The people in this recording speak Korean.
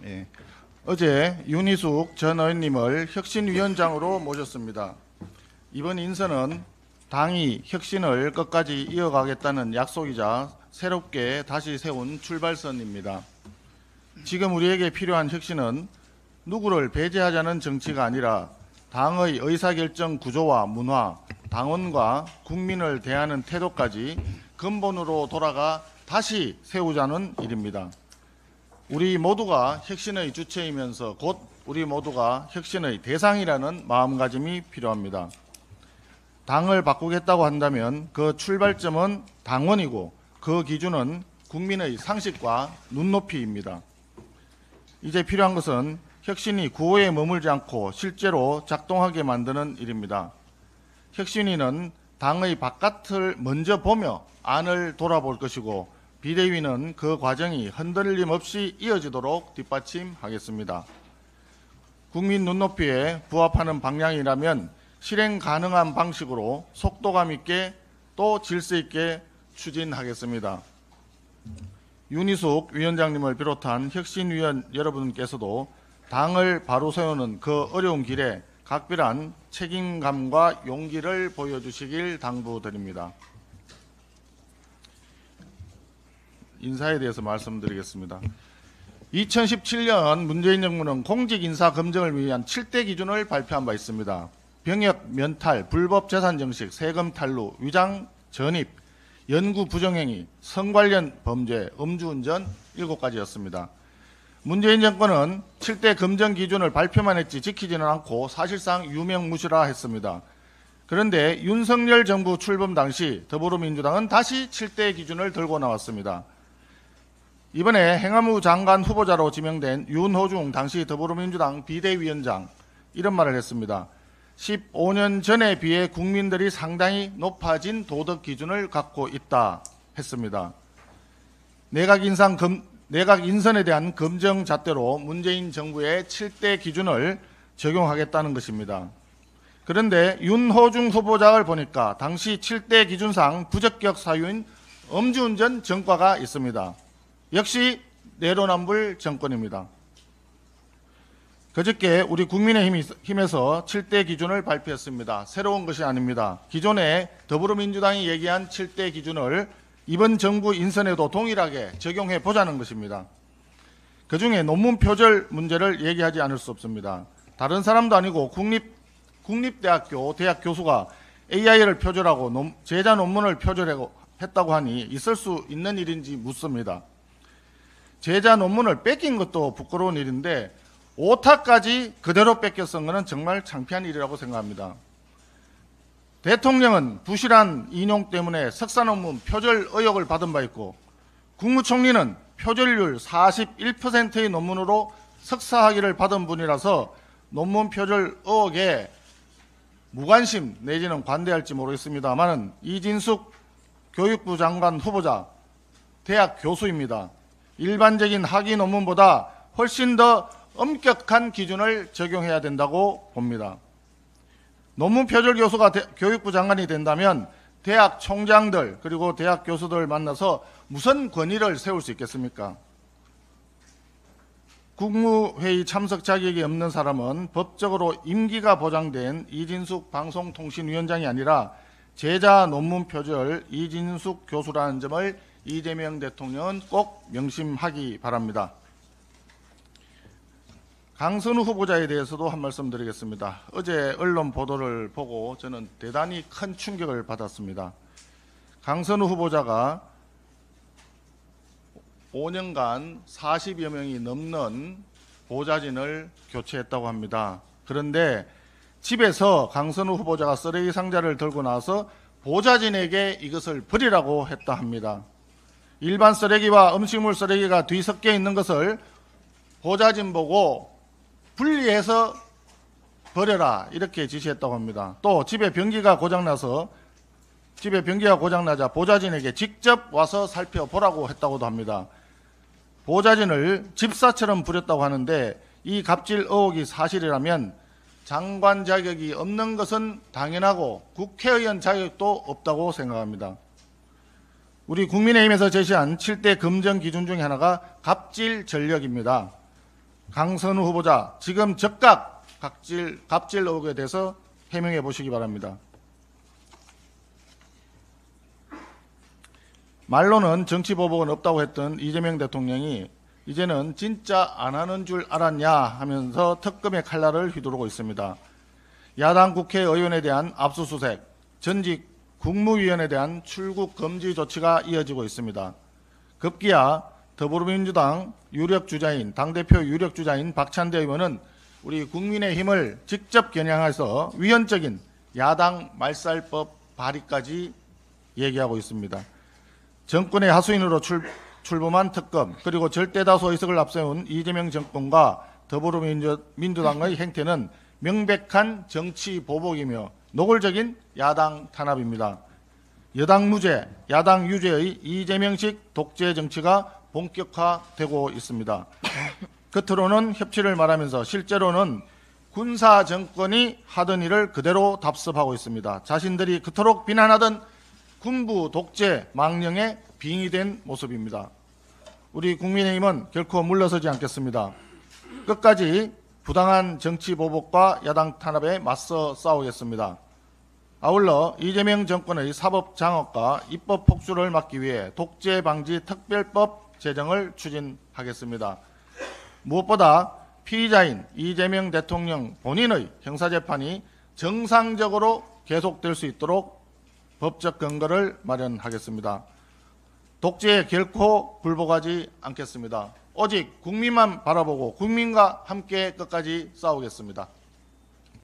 예. 어제 윤희숙 전 의원님을 혁신위원장으로 모셨습니다. 이번 인선은 당이 혁신을 끝까지 이어가겠다는 약속이자 새롭게 다시 세운 출발선입니다. 지금 우리에게 필요한 혁신은 누구를 배제하자는 정치가 아니라 당의 의사결정 구조와 문화, 당원과 국민을 대하는 태도까지 근본으로 돌아가 다시 세우자는 일입니다. 우리 모두가 혁신의 주체이면서 곧 우리 모두가 혁신의 대상이라는 마음가짐이 필요합니다. 당을 바꾸겠다고 한다면 그 출발점은 당원이고 그 기준은 국민의 상식과 눈높이입니다. 이제 필요한 것은 혁신이 구호에 머물지 않고 실제로 작동하게 만드는 일입니다. 혁신위는 당의 바깥을 먼저 보며 안을 돌아볼 것이고 비대위는 그 과정이 흔들림 없이 이어지도록 뒷받침하겠습니다. 국민 눈높이에 부합하는 방향이라면 실행 가능한 방식으로 속도감 있게 또 질서 있게 추진하겠습니다. 윤희숙 위원장님을 비롯한 혁신위원 여러분께서도 당을 바로 세우는 그 어려운 길에 각별한 책임감과 용기를 보여주시길 당부드립니다. 인사에 대해서 말씀드리겠습니다. 2017년 문재인 정부는 공직인사 검증을 위한 7대 기준을 발표한 바 있습니다. 병역 면탈, 불법 재산 정식, 세금 탈루, 위장 전입, 연구 부정행위, 성 관련 범죄, 음주운전 7가지였습니다. 문재인 정권은 7대 검증 기준을 발표만 했지 지키지는 않고 사실상 유명무실화 했습니다. 그런데 윤석열 정부 출범 당시 더불어민주당은 다시 7대 기준을 들고 나왔습니다. 이번에 행안부 장관 후보자로 지명된 윤호중 당시 더불어민주당 비대위원장 이런 말을 했습니다. 15년 전에 비해 국민들이 상당히 높아진 도덕 기준을 갖고 있다 했습니다. 내각 인선에 대한 검증 잣대로 문재인 정부의 7대 기준을 적용하겠다는 것입니다. 그런데 윤호중 후보자를 보니까 당시 7대 기준상 부적격 사유인 음주운전 전과가 있습니다. 역시 내로남불 정권입니다. 그저께 우리 국민의힘에서 7대 기준을 발표했습니다. 새로운 것이 아닙니다. 기존에 더불어민주당이 얘기한 7대 기준을 이번 정부 인선에도 동일하게 적용해 보자는 것입니다. 그중에 논문 표절 문제를 얘기하지 않을 수 없습니다. 다른 사람도 아니고 국립대학교 대학 교수가 AI를 표절하고 제자 논문을 표절했다고 하니 있을 수 있는 일인지 묻습니다. 제자 논문을 뺏긴 것도 부끄러운 일인데 오타까지 그대로 뺏겨 쓴 것은 정말 창피한 일이라고 생각합니다. 대통령은 부실한 인용 때문에 석사 논문 표절 의혹을 받은 바 있고 국무총리는 표절률 41%의 논문으로 석사학위를 받은 분이라서 논문 표절 의혹에 무관심 내지는 관대할지 모르겠습니다만 이진숙 교육부 장관 후보자 대학 교수입니다. 일반적인 학위 논문보다 훨씬 더 엄격한 기준을 적용해야 된다고 봅니다. 논문 표절 교수가 교육부 장관이 된다면 대학 총장들 그리고 대학 교수들 만나서 무슨 권위를 세울 수 있겠습니까? 국무회의 참석 자격이 없는 사람은 법적으로 임기가 보장된 이진숙 방송통신위원장이 아니라 제자 논문 표절 이진숙 교수라는 점을 이재명 대통령은 꼭 명심하기 바랍니다. 강선우 후보자에 대해서도 한 말씀 드리겠습니다. 어제 언론 보도를 보고 저는 대단히 큰 충격을 받았습니다. 강선우 후보자가 5년간 40여 명이 넘는 보좌진을 교체했다고 합니다. 그런데 집에서 강선우 후보자가 쓰레기 상자를 들고 나와서 보좌진에게 이것을 버리라고 했다 합니다. 일반 쓰레기와 음식물 쓰레기가 뒤섞여 있는 것을 보좌진 보고 분리해서 버려라 이렇게 지시했다고 합니다. 또 집에 변기가 고장나자 보좌진에게 직접 와서 살펴보라고 했다고도 합니다. 보좌진을 집사처럼 부렸다고 하는데 이 갑질 의혹이 사실이라면 장관 자격이 없는 것은 당연하고 국회의원 자격도 없다고 생각합니다. 우리 국민의힘에서 제시한 7대 검증 기준 중에 하나가 갑질 전력입니다. 강선우 후보자 지금 즉각 갑질 의혹에 대해서 해명해 보시기 바랍니다. 말로는 정치 보복은 없다고 했던 이재명 대통령이 이제는 진짜 안 하는 줄 알았냐 하면서 특검의 칼날을 휘두르고 있습니다. 야당 국회의원에 대한 압수수색, 전직 국무위원에 대한 출국 금지 조치가 이어지고 있습니다. 급기야 더불어민주당 유력주자인 당대표 유력주자인 박찬대 의원은 우리 국민의힘을 직접 겨냥해서 위헌적인 야당 말살법 발의까지 얘기하고 있습니다. 정권의 하수인으로 출범한 특검 그리고 절대다수 의석을 앞세운 이재명 정권과 더불어민주당의 행태는 명백한 정치 보복이며 노골적인 야당 탄압입니다. 여당 무죄, 야당 유죄의 이재명식 독재 정치가 본격화되고 있습니다. 겉으로는 협치를 말하면서 실제로는 군사 정권이 하던 일을 그대로 답습하고 있습니다. 자신들이 그토록 비난하던 군부 독재 망령의 빙의된 모습입니다. 우리 국민의힘은 결코 물러서지 않겠습니다. 끝까지 부당한 정치 보복과 야당 탄압에 맞서 싸우겠습니다. 아울러 이재명 정권의 사법 장악과 입법 폭주를 막기 위해 독재 방지 특별법 제정을 추진하겠습니다. 무엇보다 피의자인 이재명 대통령 본인의 형사재판이 정상적으로 계속될 수 있도록 법적 근거를 마련하겠습니다. 독재에 결코 굴복하지 않겠습니다. 오직 국민만 바라보고 국민과 함께 끝까지 싸우겠습니다.